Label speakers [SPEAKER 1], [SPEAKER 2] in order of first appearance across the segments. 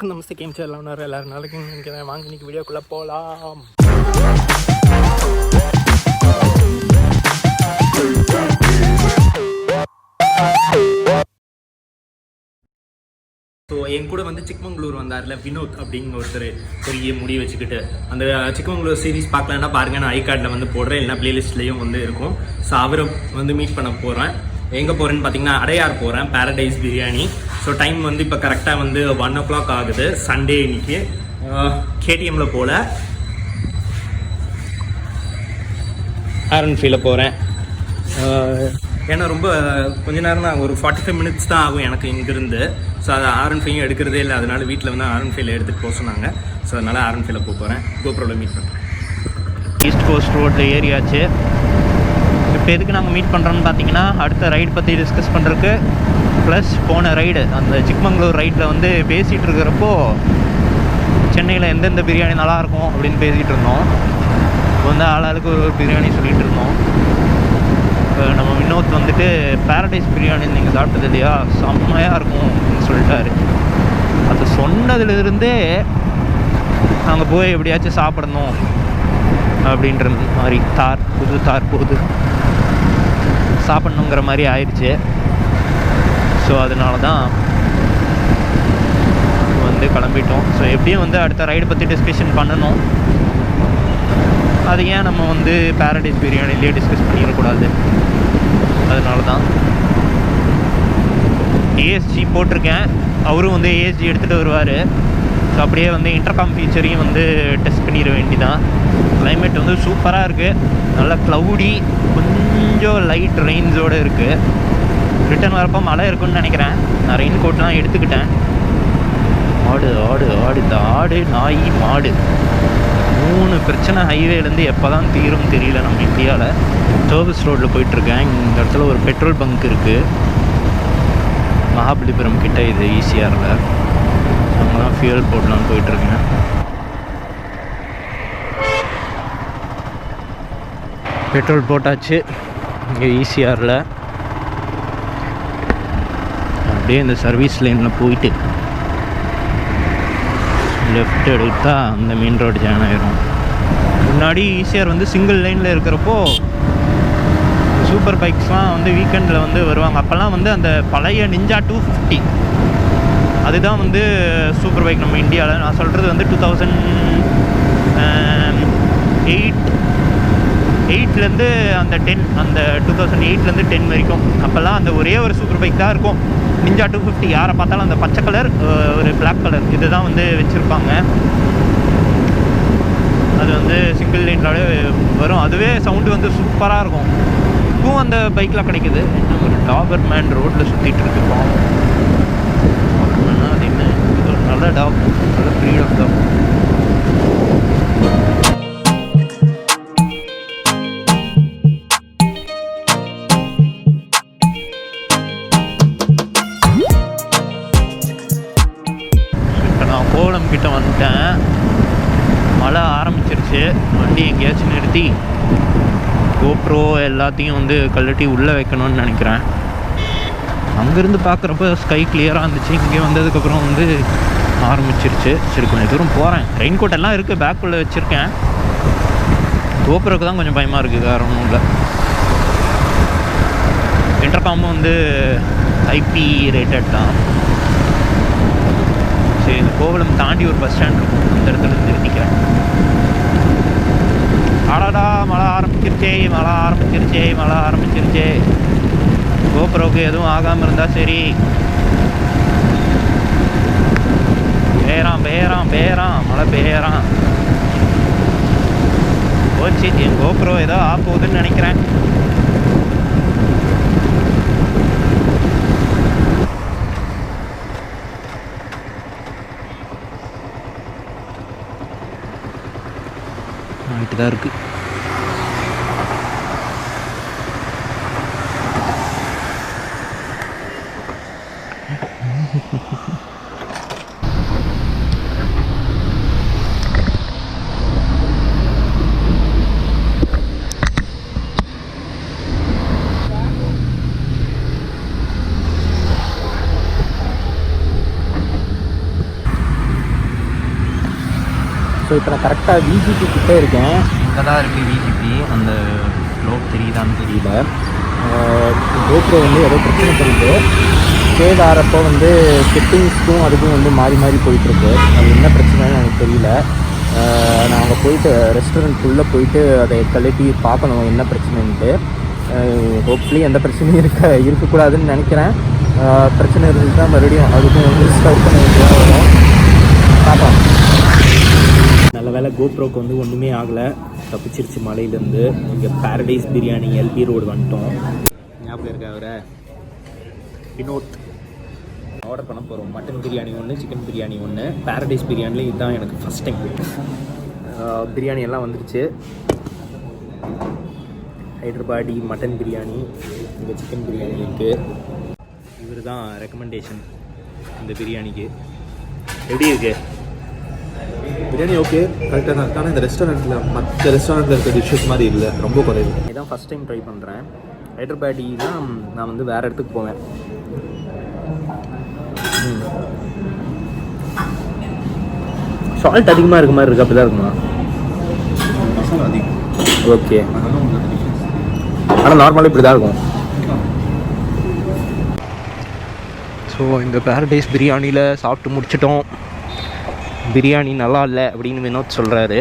[SPEAKER 1] நமஸ்தே game channel எல்லாரும் நாளைக்கு நினைக்கிறேன். வாங்க இன்னைக்கு வீடியோக்குள்ளே போகலாம். ஸோ என் கூட வந்து சிக்மங்களூர் வந்தார்ல வினோத் அப்படிங்கிற ஒருத்தர் பெரிய முடி வச்சுக்கிட்டு அந்த சிக்மங்களூர் சீரீஸ் பார்க்கலன்னா பாருங்கள், நான் ஐ கார்டில் வந்து போடுறேன், இல்லைனா பிளேலிஸ்ட்லேயும் வந்து இருக்கும். ஸோ அவரை வந்து மீட் பண்ண போகிறேன். எங்கே போகிறேன்னு பார்த்தீங்கன்னா அடையார் போகிறேன், பேரடைஸ் பிரியாணி. ஸோ டைம் வந்து இப்போ கரெக்டாக வந்து 1 o'clock ஆகுது. சண்டே இன்னைக்கு கேடிஎம்மில் போல் ஆர்என்ஃபீல்டில் போகிறேன். ஏன்னா ரொம்ப கொஞ்ச நேரம் தான், ஒரு 45 minutes தான் ஆகும் எனக்கு இங்கேருந்து. ஸோ அது ஆர்என்ஃபீல்டும் எடுக்கிறதே இல்லை, அதனால் வீட்டில் வந்து ஆர்என்ஃபீல்டில் எடுத்துகிட்டு போக சொன்னாங்க. ஸோ அதனால் ஆர்என்ஃபீல்டில் போக போகிறேன். கோப்ரோவில் மீட் பண்ணுறேன். ஈஸ்ட் கோஸ்ட் ரோட்டில் ஏரியாச்சு. இப்போ எதுக்கு நாங்கள் மீட் பண்ணுறோன்னு பார்த்தீங்கன்னா, அடுத்த ரைடு பற்றி டிஸ்கஸ் பண்ணுறதுக்கு, ப்ளஸ் போன ரைடு அந்த சிக்மங்களூர் ரைடில் வந்து பேசிகிட்டு இருக்கிறப்போ சென்னையில் எந்தெந்த பிரியாணி நல்லாயிருக்கும் அப்படின்னு பேசிகிட்டு இருந்தோம். இப்போ வந்து ஆளாளுக்கு ஒரு பிரியாணி சொல்லிகிட்டு இருந்தோம். இப்போ நம்ம வினோத் வந்துட்டு பேரடைஸ் பிரியாணி நீங்கள் சாப்பிட்டது இல்லையா, செம்மையாக இருக்கும் அப்படின்னு சொல்லிட்டாரு. அது சொன்னதுலேருந்தே நாங்கள் போய் எப்படியாச்சும் சாப்பிடணும் அப்படின்ற மாதிரி தார் போகுது சாப்பிட்ணுங்கிற மாதிரி ஆயிடுச்சு. ஸோ அதனால தான் வந்து கிளம்பிட்டோம். ஸோ எப்படியும் வந்து அடுத்த ரைடு பற்றி டிஸ்கஷன் பண்ணணும். அது ஏன் நம்ம வந்து பேரடைஸ் பிரியாணிலேயே டிஸ்கஸ் பண்ணிடக்கூடாது, அதனால தான். ஏஎஸ்ஜி போட்டிருக்கேன், அவரும் வந்து ஏஎஸ்ஜி எடுத்துகிட்டு வருவார். ஸோ அப்படியே வந்து இன்டர்காம் ஃபீச்சரையும் வந்து டெஸ்ட் பண்ணிட வேண்டிதான். கிளைமேட் வந்து சூப்பராக இருக்குது, நல்லா க்ளவுடி, கொஞ்சம் லைட் ரெயின்ஸோடு இருக்குது. ரிட்டர்ன் வரப்போ மழை இருக்குன்னு நினைக்கிறேன். நான் ரெயின் கோட்லாம் எடுத்துக்கிட்டேன். ஆடு நாய் மாடு 3 பிரச்சனை ஹைவேலேருந்து எப்போ தான் தீரும் தெரியல நம்ம இந்தியாவில். சர்வீஸ் ரோட்டில் போயிட்டுருக்கேன். இந்த இடத்துல ஒரு பெட்ரோல் பங்க் இருக்குது, மகாபலிபுரம் கிட்ட. இது ஈசிஆரில் அங்கே தான் ஃபியூல் போடலான்னு போயிட்டுருக்கேன். பெட்ரோல் போட்டாச்சு இங்கே ஈசிஆரில். அப்படியே இந்த சர்வீஸ் லைனில் போயிட்டு லெஃப்ட் எடுத்தால் அந்த மெயின் ரோடு ஜாயின் ஆயிரும். முன்னாடி ஈசிஆர் வந்து சிங்கிள் லைனில் இருக்கிறப்போ சூப்பர் பைக்ஸ்லாம் வந்து வீக்கெண்டில் வந்து வருவாங்க. அப்போல்லாம் வந்து அந்த பழைய நிஞ்சா 250 அதுதான் வந்து சூப்பர் பைக் நம்ம இந்தியாவில். நான் சொல்கிறது வந்து 2008லேருந்து அந்த 2008லேருந்து 10 வரைக்கும். அப்போல்லாம் அந்த ஒரே ஒரு சூப்பர் பைக் தான் இருக்கும், நிஞ்சா 250. யாரை பார்த்தாலும் அந்த பச்சை கலர் ஒரு பிளாக் கலர் இது தான் வந்து வச்சுருப்பாங்க. அது வந்து சிங்கிள் லைனோட வரும். அதுவே சவுண்டு வந்து சூப்பராக இருக்கும். இப்பவும் அந்த பைக்கில் கிடைக்குது. ஒரு டாபர் மேன் ரோட்டில் சுற்றிட்டு இருக்குப்போம். அது என்ன, இது ஒரு நல்ல டாக், நல்ல ஃப்ரீடம் டாக். கோவளம் கிட்ட வந்துட்டேன். மழை ஆரம்பிச்சிருச்சு. வண்டி எங்கேயாச்சும் நிறுத்தி கோப்ரோ எல்லாத்தையும் வந்து கழட்டி உள்ளே வைக்கணும்னு நினைக்கிறேன். அங்கேருந்து பார்க்குறப்ப ஸ்கை கிளியராக இருந்துச்சு. இங்கே வந்ததுக்கப்புறம் வந்து ஆரம்பிச்சிருச்சு. சரி கொஞ்சம் தூரம் போகிறேன். ரெயின் கோட் எல்லாம் இருக்குது, பேக்குள்ளே வச்சுருக்கேன். கோப்ரோக்கு தான் கொஞ்சம் பயமாக இருக்குது, வேறு ஒன்றும் இல்லை. இன்டர்காமும் வந்து ஐபி ரேட்டட் தான். சரி, இந்த கோவளம் தாண்டி ஒரு பஸ் ஸ்டாண்ட் இருக்கும், அந்த இடத்துல நிறுத்திக்கிறேன். அடடா மழை ஆரம்பிச்சிருச்சே. கோப்ரோவுக்கு எதுவும் ஆகாமல் இருந்தால் சரி. பேரான் மழை பெய்யறான். போச்சு, என் கோப்ரோ ஏதோ ஆப்போகுதுன்னு நினைக்கிறேன். ஆகிட்டு தான் இருக்குது. ஸோ இப்போ நான் கரெக்டாக விஜிபி கிட்டே இருக்கேன். இங்கே தான் இருக்குது விஜிபி. அந்த ஸ்லோப் தெரியுதான்னு தெரியல. கோப்ரோ வந்து ஏதோ பிரச்சனை தெரியுது. கேதாரப்போ வந்து செட்டிங்ஸ்க்கும் அதுக்கும் வந்து மாறி மாறி போயிட்டுருக்கு. அது என்ன பிரச்சனைன்னு எனக்கு தெரியல. நான் அங்கே போயிட்டு ரெஸ்டாரண்ட்டுக்குள்ளே போயிட்டு அதை கழட்டி பார்க்கணும் என்ன பிரச்சனைன்ட்டு. ஹோப்ஃபுல்லி எந்த பிரச்சனையும் இருக்கக்கூடாதுன்னு நினைக்கிறேன். பிரச்சனை இருந்துச்சுன்னா மறுபடியும் அதுக்கும் வந்து ஸ்டார்ட் பண்ண வேண்டியதாக வரும். பார்க்கலாம். நல்ல வேலை கோப்ரோக்கு வந்து ஒன்றுமே ஆகலை, தப்பிச்சிருச்சு மலையிலேருந்து. இங்கே பாரடைஸ் பிரியாணி எல்பி ரோடு வந்துட்டோம். ஞாபகம் இருக்கா அவரை? வினோத். ஆர்டர் பண்ண போகிறோம். மட்டன் பிரியாணி ஒன்று, சிக்கன் பிரியாணி ஒன்று. பாரடைஸ் பிரியாணியில் இதுதான் எனக்கு ஃபஸ்ட் டைம். பிரியாணி எல்லாம் வந்துருச்சு. ஹைதராபாடி மட்டன் பிரியாணி, இங்கே சிக்கன் பிரியாணி இருக்குது. இவர் தான் ரெக்கமெண்டேஷன் இந்த பிரியாணிக்கு. எப்படி இருக்குது
[SPEAKER 2] பிரியாணி? ஓகே, கரெக்டாக தான் இருக்கான. இந்த ரெஸ்டாரண்ட்டில் மற்ற ரெஸ்டாரண்ட்டில் இருக்க டிஷ்ஷஸ் மாதிரி இல்லை, ரொம்ப குறைவு.
[SPEAKER 1] இதுதான் ஃபஸ்ட் டைம் ட்ரை பண்ணுறேன். ஹைதராபாடி தான் நான் வந்து வேறு இடத்துக்கு போவேன். சால்ட் அதிகமாக இருக்க மாதிரி இருக்குது. அப்படி தான் இருக்குமா?
[SPEAKER 2] மசாலா அதிகம்.
[SPEAKER 1] ஓகே, ஆனால் நார்மலாக இப்படி தான் இருக்கும். ஸோ இந்த பாரடைஸ் பிரியாணியில் சாப்பிட்டு முடிச்சிட்டோம். பிரியாணி நல்லா இல்லை அப்படின்னு வினோத் சொல்கிறாரு.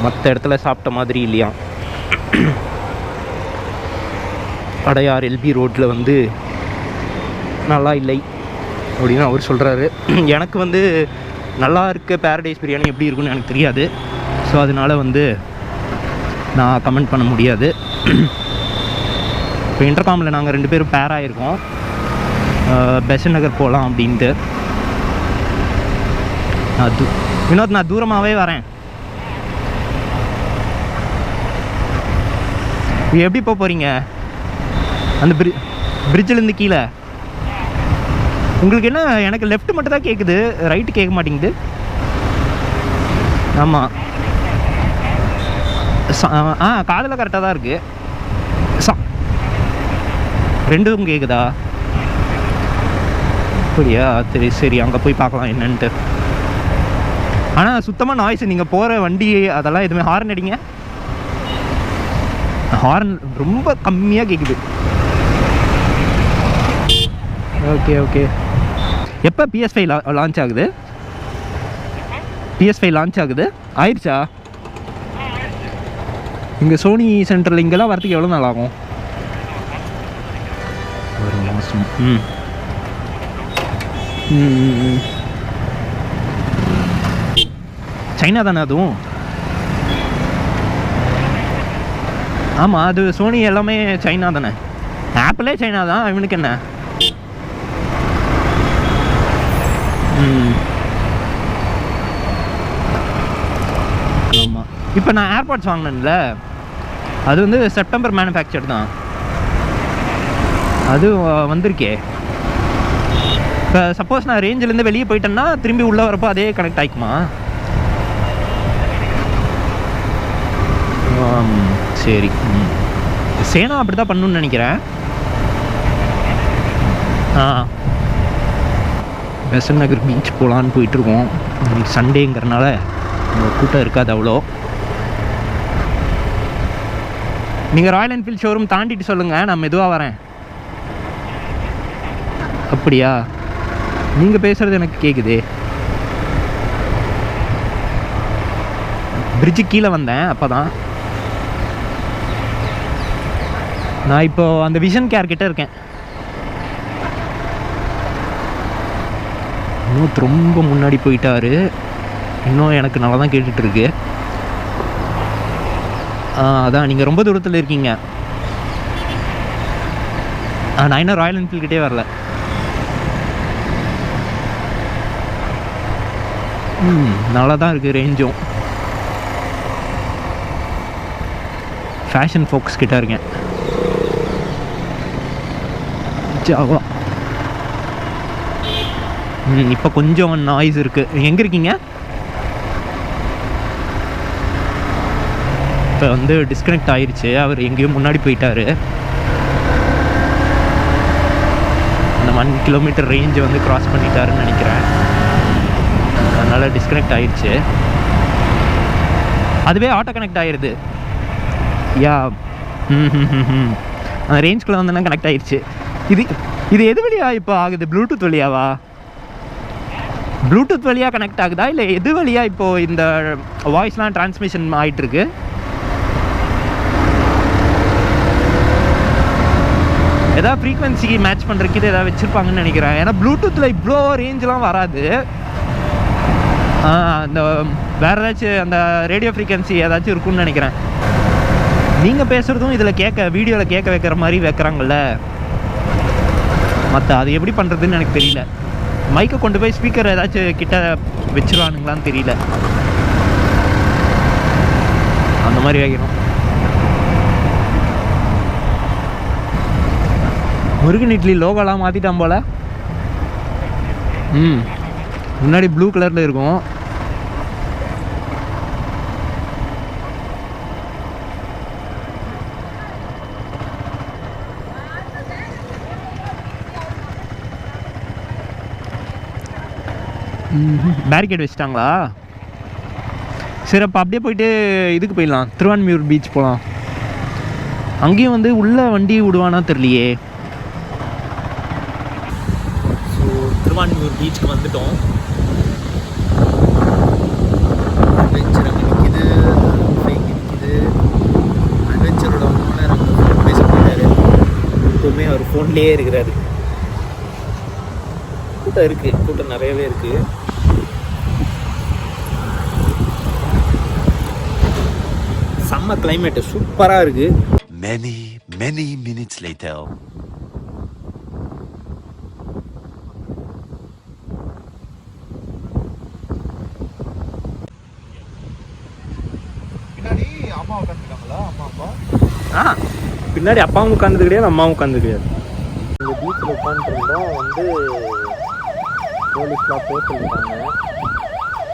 [SPEAKER 1] மற்ற இடத்துல சாப்பிட்ட மாதிரி இல்லையா. அடையார் எல்பி ரோட்டில் வந்து நல்லா இல்லை அப்படின்னு அவர் சொல்கிறாரு. எனக்கு வந்து நல்லா இருக்க பாரடைஸ் பிரியாணி எப்படி இருக்குன்னு எனக்கு தெரியாது. ஸோ அதனால் வந்து நான் கமெண்ட் பண்ண முடியாது. இப்போ இன்டர்காமில் நாங்கள் 2 பேரும் பேராக இருக்கோம். பெசன் நகர் போகலாம் அப்படின்ட்டு. வினோத், நான் தூரமாகவே வரேன். எப்படி போக போகிறீங்க? அந்த பிரிட்ஜிலேருந்து கீழே உங்களுக்கு என்ன? எனக்கு லெஃப்ட் மட்டும் தான் கேட்குது, ரைட்டு கேட்க மாட்டேங்குது. ஆமாம், காதில் கரெக்டாக தான் இருக்குது. ரெண்டும் கேட்குதா? அப்படியா? சரி சரி, அங்கே போய் பார்க்கலாம் என்னன்ட்டு. ஆனால் சுத்தமாக நாய்ஸ். நீங்கள் போகிற வண்டி அதெல்லாம் எதுவுமே ஹார்ன் அடிங்க. ஹார்ன் ரொம்ப கம்மியாக கேட்குது. Okay okay. எப்போ PS5 லான்ச் ஆகுது? PS5 லான்ச் ஆகுது? ஆயிடுச்சா? இங்கே சோனி சென்டரில் இங்கெல்லாம் வரத்துக்கு எவ்வளோ நாள் ஆகும்? ஒரு மாதம். சைனா தானே அதுவும்? ஆமாம், அது சோனி எல்லாமே சைனா தானே. ஆப்பிளே சைனா தான், இவனுக்கு என்ன? ஆமாம். இப்போ நான் ஏர்பாட்ஸ் வாங்கினேன்ல, அது வந்து செப்டம்பர் மேனுஃபேக்சர் தான். அது வந்திருக்கே. இப்போ சப்போஸ் நான் ரேஞ்சிலேருந்து வெளியே போயிட்டேன்னா திரும்பி உள்ளே வரப்போ அதே கனெக்ட் ஆகிக்குமா? சரி. சேனா அப்படி தான் பண்ணணுன்னு நினைக்கிறேன். பெசன் நகர் பீச் போகலான்னு போயிட்டுருக்கோம். இன்னைக்கு சண்டேங்கிறனால கூட்டம் இருக்காது அவ்வளோ. நீங்கள் ராயல் என்ஃபீல்ட் ஷோரூம் தாண்டிட்டு சொல்லுங்கள், நான் மெதுவாக வரேன். அப்படியா? நீங்கள் பேசுகிறது எனக்கு கேட்குதே. பிரிட்ஜுக்கு கீழே வந்தேன் அப்போ தான். நான் இப்போ அந்த விஷன் கேர் கிட்ட இருக்கேன். இன்னும் ரொம்ப முன்னாடி போயிட்டாரு. இன்னும் எனக்கு நல்லா தான் கேட்டுட்ருக்கு. அதான் நீங்கள் ரொம்ப தூரத்தில் இருக்கீங்க. நான் இன்னும் ராயல் என்ஃபீல்ட்கிட்டே வரல. நல்லா தான் இருக்குது ரேஞ்சும். ஃபேஷன் ஃபோக்ஸ் கிட்ட இருக்கேன். ஜாவா. இப்போ கொஞ்சம் நாய்ஸ் இருக்குது. எங்கே இருக்கீங்க? இப்போ வந்து டிஸ்கனெக்ட் ஆயிடுச்சு. அவர் எங்கேயும் முன்னாடி போயிட்டார். அந்த 1 கிலோமீட்டர் ரேஞ்சை வந்து க்ராஸ் பண்ணிட்டாருன்னு நினைக்கிறேன். அதனால் அதனால் டிஸ்கனெக்ட் ஆயிடுச்சு. அதுவே ஆட்டோ கனெக்ட் ஆகிடுது. யா அந்த ரேஞ்சுக்குள்ளே வந்தோன்னா கனெக்ட் ஆயிடுச்சு. இது எது வழியா இப்போ ஆகுது? ப்ளூடூத் வழியாவா? ப்ளூடூத் வழியாக கனெக்ட் ஆகுதா இல்லை எது வழியாக இப்போது இந்த வாய்ஸ்லாம் ட்ரான்ஸ்மிஷன் ஆகிட்டுருக்கு? எதாவது ஃப்ரீக்வன்சிக்கு மேட்ச் பண்ணுறதுக்கு இது எதாவது வச்சுருப்பாங்கன்னு நினைக்கிறேன். ஏன்னா ப்ளூடூத்தில் இவ்வளோ ரேஞ்செலாம் வராது. அந்த வேறு ஏதாச்சும் அந்த ரேடியோ ஃப்ரீக்வன்சி ஏதாச்சும் இருக்குன்னு நினைக்கிறேன். நீங்கள் பேசுகிறதும் இதில் வீடியோவில் கேட்க வைக்கிற மாதிரி வைக்கிறாங்கல்ல, மற்ற அது எப்படி பண்ணுறதுன்னு எனக்கு தெரியல. மைக்கை கொண்டு போய் ஸ்பீக்கர் ஏதாச்சும் கிட்ட வச்சுருவானுங்களான்னு தெரியல. அந்த மாதிரி வைக்கணும். முருகன் இட்லி லோகோலாம் மாற்றிட்டான் போல். முன்னாடி ப்ளூ கலரில் இருக்கும். பேரிகேட் வச்சுட்டாங்களா? சரி, அப்போ அப்படியே போயிட்டு இதுக்கு போயிடலாம், திருவான்மியூர் பீச் போகலாம். அங்கேயும் வந்து உள்ளே வண்டி விடுவானா தெரியலையே. ஸோ திருவான்மியூர் பீச்சுக்கு வந்துட்டோம். அட்வென்ச்சர் அங்கே நிற்கிது, நிற்கிது. அட்வென்ச்சரோட ஓனர் அங்கே பேச போயிட்டாரு. எப்பவுமே அவர் ஃபோன்லேயே இருக்கிறாரு. கூட்டம் இருக்குது, கூட்டம் நிறையவே இருக்குது. செம்ம கிளைமேட், சூப்பராக இருக்குது.
[SPEAKER 3] Many minutes later.
[SPEAKER 1] பின்னாடி அப்பாவும் உட்காந்துது கிடையாது, அம்மாவும் உட்காந்து கிடையாது. இந்த பீச்சில் உட்காந்துருந்தோம். வந்து போலீஸ்லாம் போக சொல்லிட்டாங்க,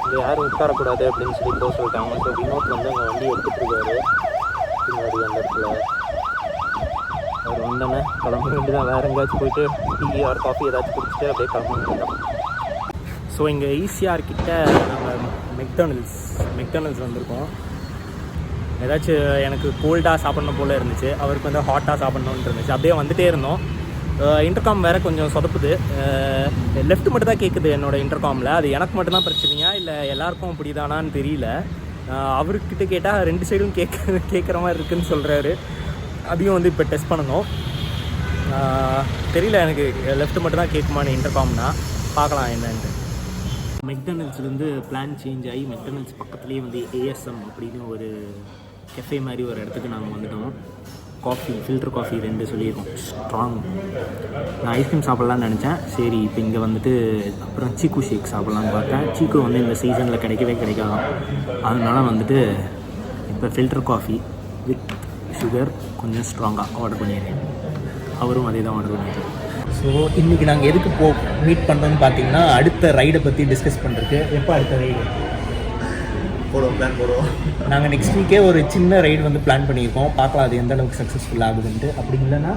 [SPEAKER 1] இங்கே யாரும் உட்காரக்கூடாது அப்படின்னு சொல்லி போக சொல்லிட்டாங்க. ஸோ வினோத் வந்து அங்கே வண்டி எடுத்துகிட்டு இருக்காரு பின்னாடி அந்த இடத்துல. அவர் வந்தோன்னே கிளம்ப வேண்டியதான். வேறு எங்கேயாச்சும் போயிட்டு டீ ஆர் காஃபி ஏதாச்சும் குடிச்சிட்டு அப்படியே கிளம்ப வேண்டியதான். ஸோ இங்கே ஈசிஆர் கிட்ட நாங்கள் மெக்டானல்ஸ் வந்திருக்கோம். ஏதாச்சும் எனக்கு கோல்டாக சாப்பிட்ணும் போல் இருந்துச்சு, அவருக்கு வந்து ஹாட்டாக சாப்பிட்ணுன்னு இருந்துச்சு. அப்படியே வந்துகிட்டே இருந்தோம். இன்டர்காம் வேறு கொஞ்சம் சொதப்புது. லெஃப்ட் மட்டும் தான் கேட்குது என்னோடய இன்டர்காமில். அது எனக்கு மட்டும்தான் பிரச்சனையா இல்லை எல்லாருக்கும் அப்படி தானான்னு தெரியல. அவர்கிட்ட கேட்டால் 2 சைடும் கேட்குற மாதிரி இருக்குதுன்னு சொல்கிறாரு. அதையும் வந்து இப்போ டெஸ்ட் பண்ணணும். தெரியல எனக்கு லெஃப்ட் மட்டும் தான் கேட்குமான்னு இன்டர்காம்னா. பார்க்கலாம் என்னன்ட்டு. மெக்டானல்ஸ்லேருந்து பிளான் சேஞ்ச் ஆகி மெக்டானல்ஸ் பக்கத்துலேயே வந்து ஏஎஸ்எம் அப்படின்னு ஒரு கெஃபே மாதிரி ஒரு இடத்துக்கு நாங்கள் வந்துட்டோம். காஃபி, ஃபில்டர் காஃபி 2 சொல்லியிருக்கோம், ஸ்ட்ராங். நான் ஐஸ்கிரீம் சாப்பிட்லான்னு நினச்சேன். சரி, இப்போ இங்கே வந்துட்டு அப்புறம் சீக்கு ஷேக் சாப்பிட்லான்னு பார்த்தேன். சீக்கு வந்து இந்த சீசனில் கிடைக்காதான். அதனால வந்துட்டு இப்போ ஃபில்டர் காஃபி வித் சுகர் கொஞ்சம் ஸ்ட்ராங்காக ஆர்டர் பண்ணியிருக்கேன். அவரும் அதே தான் ஆர்டர் பண்ணியிருக்கேன். ஸோ இன்றைக்கி நாங்கள் எதுக்கு மீட் பண்ணுறோன்னு பார்த்தீங்கன்னா, அடுத்த ரைடை பற்றி டிஸ்கஸ் பண்ணுறதுக்கு. எப்போ அடுத்த ரைடு
[SPEAKER 2] பிளான் போடுவோம்.
[SPEAKER 1] நாங்கள் நெக்ஸ்ட் வீக்கே ஒரு சின்ன ரைடு வந்து பிளான் பண்ணியிருக்கோம். பார்க்கலாம் அது எந்த அளவுக்கு சக்ஸஸ்ஃபுல் ஆகுதுன்ட்டு. அப்படி இல்லைன்னா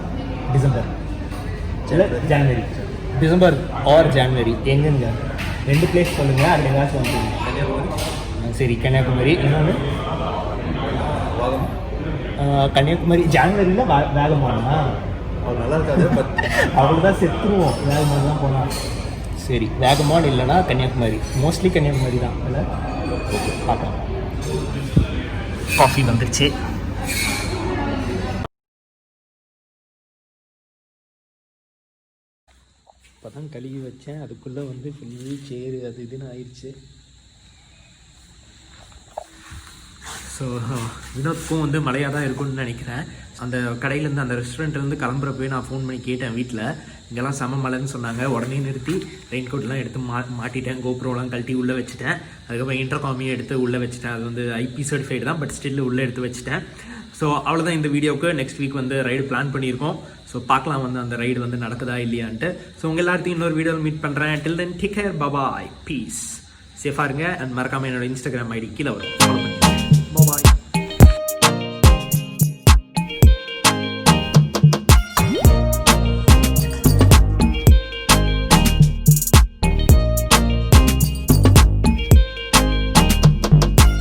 [SPEAKER 1] டிசம்பர் இல்லை ஜனவரி, டிசம்பர் ஆர் ஜனவரி. எங்கெங்க 2 பிளேஸ் சொல்லுங்கள், அதில் எங்கேயாச்சும் வந்து. சரி, கன்னியாகுமரி. இன்னொன்று கன்னியாகுமரி. ஜனவரியில் வேகமானா
[SPEAKER 2] அவர் நல்லா இருக்காது,
[SPEAKER 1] அவ்வளோதான் செத்துருவோம். வேகமான் தான் போனால். சரி, வேகமான் இல்லைனா கன்னியாகுமரி. மோஸ்ட்லி கன்னியாகுமரி தான். இல்லை, ஓகே, பார்க்கலாம். காஃபி வந்துருச்சு. இப்போ தான் கழுவி வச்சேன், அதுக்குள்ளே வந்து ஃபுல் சேரு அது இதுன்னு ஆயிடுச்சு. ஸோ வினோத்க்கும் வந்து மழையாக தான் இருக்கும்னு நினைக்கிறேன். அந்த கடையிலேருந்து அந்த ரெஸ்டாரண்ட்லேருந்து கிளம்புறப்பே நான் ஃபோன் பண்ணி கேட்டேன் வீட்டில், இங்கெல்லாம் செம மழைன்னு சொன்னாங்க. உடனே நிறுத்தி ரெயின் கோட்லாம் எடுத்து மாட்டிட்டேன், கோப்ரோலாம் கழட்டி உள்ளே வச்சுட்டேன். அதுக்கப்புறம் இன்டர்காமியும் எடுத்து உள்ளே வச்சுட்டேன். அது வந்து ஐபி சர்டிஃபைடு தான், பட் ஸ்டில் உள்ளே எடுத்து வச்சுட்டேன். ஸோ அவ்வளோதான் இந்த வீடியோவுக்கு. நெக்ஸ்ட் வீக் வந்து ரைடு பிளான் பண்ணியிருக்கோம். ஸோ பார்க்கலாம் வந்து அந்த ரைடு வந்து நடக்குதா இல்லையான்ட்டு. ஸோ உங்கள் எல்லாத்தையும் இன்னொரு வீடியோவில் மீட் பண்ணுறேன். டில் தென் டேக் கேர், பாய், பீஸ், சேஃபாக இருங்க. அண்ட் மறக்காமல் என்னோட இன்ஸ்டாகிராம் ஐடி கீழே வரும், ஃபாலோ பண்ணுங்க.